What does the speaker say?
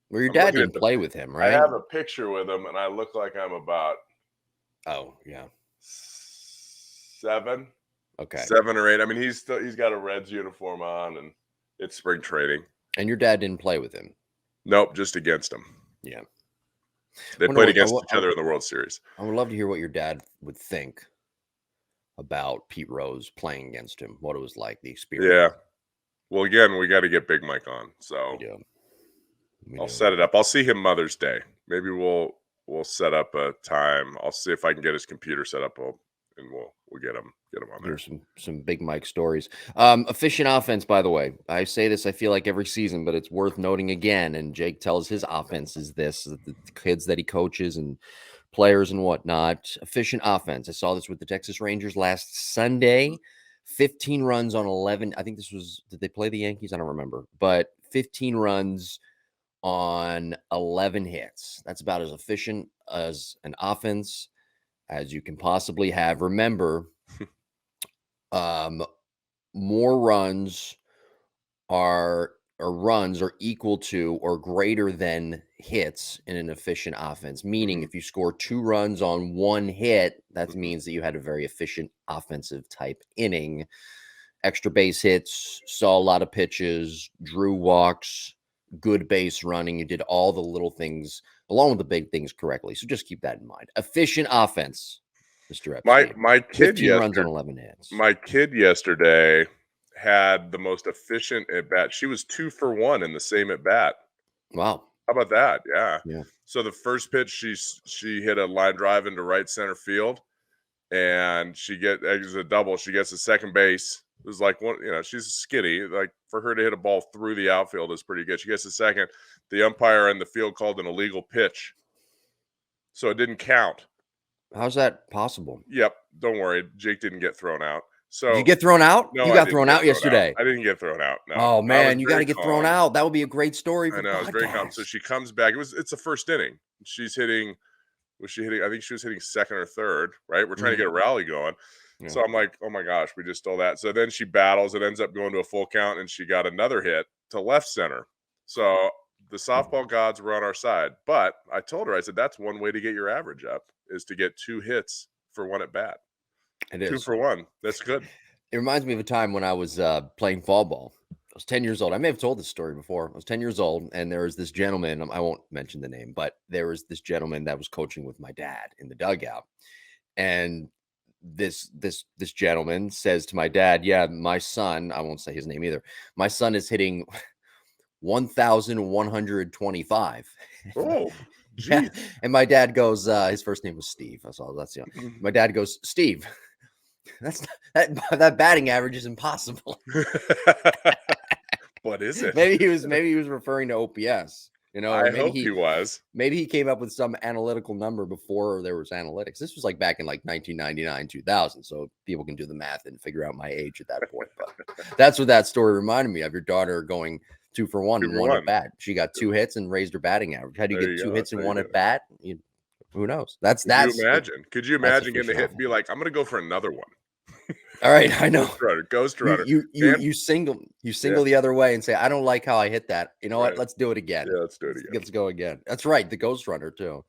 Well, your I'm dad looking at didn't play with him, I right? have a picture with him, and I look like I'm about Oh, yeah. 7, Okay. 7 or 8. I mean, he's got a Reds uniform on, and it's spring training. And your dad didn't play with him. Nope, just against him. Yeah. They Wonder played what against each other in the World Series. I would love to hear what your dad would think about Pete Rose playing against him. What it was like, the experience. Yeah. Well, again, we got to get Big Mike on, We so do. We I'll do. set it up. I'll see him Mother's Day. Maybe we'll set up a time. I'll see if I can get his computer set up, and we'll get him on there. Here's some Big Mike stories. Efficient offense, by the way. I say this, I feel like every season, but it's worth noting again. And Jake tells his offense is this: the kids that he coaches and players and whatnot. Efficient offense. I saw this with the Texas Rangers last Sunday. 15 runs on 11. I think this was, did they play the Yankees? I don't remember, but 15 runs on 11 hits. That's about as efficient as an offense as you can possibly have. Remember, more runs are equal to or greater than hits in an efficient offense. Meaning, if you score 2 runs on 1 hit, that means that you had a very efficient offensive type inning. Extra base hits, saw a lot of pitches, drew walks, good base running. You did all the little things along with the big things correctly. So just keep that in mind. Efficient offense, Mr. Epstein. My kid 15 runs on 11 hits. My kid yesterday had the most efficient at bat. She was 2 for 1 in the same at bat. Wow. How about that? Yeah. Yeah. So the first pitch, she hit a line drive into right center field, and it was a double. She gets to second base. It was like she's skitty. Like, for her to hit a ball through the outfield is pretty good. She gets to second. The umpire in the field called an illegal pitch, so it didn't count. How's that possible? Yep. Don't worry. Jake didn't get thrown out. So Did you get thrown out? no, You I got didn't thrown get out yesterday. I didn't get thrown out. No. Oh I was man, you got to very get thrown calm. out. That would be a great story for I the know, I was very calm. podcast. So she comes back. It's the first inning. She's hitting. Was she hitting? I think she was hitting second or third. Right. We're trying to get a rally going. Yeah. So I'm like, oh my gosh, we just stole that. So then she battles. It ends up going to a full count, and she got another hit to left center. So the softball gods were on our side. But I told her, I said, that's one way to get your average up, is to get 2 hits for 1 at bat. It 2 is. for 1. That's good. It reminds me of a time when I was playing fall ball. I was 10 years old. I may have told this story before. I was 10 years old, and there was this gentleman. I won't mention the name, but there was this gentleman that was coaching with my dad in the dugout. And this gentleman says to my dad, yeah, my son, I won't say his name either, my son is hitting 1,125. Oh, Yeah. geez. And my dad goes, his first name was Steve. That's all. That's my dad goes, Steve, that's that batting average is impossible. What is it? Maybe he was referring to OPS. I hope he was. Maybe he came up with some analytical number before there was analytics. This was like back in like 1999, 2000. So people can do the math and figure out my age at that point. But that's what that story reminded me of. Your daughter going 2 for 1 and 1 at bat. She got 2 hits and raised her batting average. How do you get 2 hits and 1 at bat? Who knows? Could you imagine getting a hit and be like, I'm going to go for another one? All right, I know. Ghost runner. You single the other way and say, I don't like how I hit that. You know what? Let's do it again. Yeah, let's do it again. Let's go again. That's right. The ghost runner too.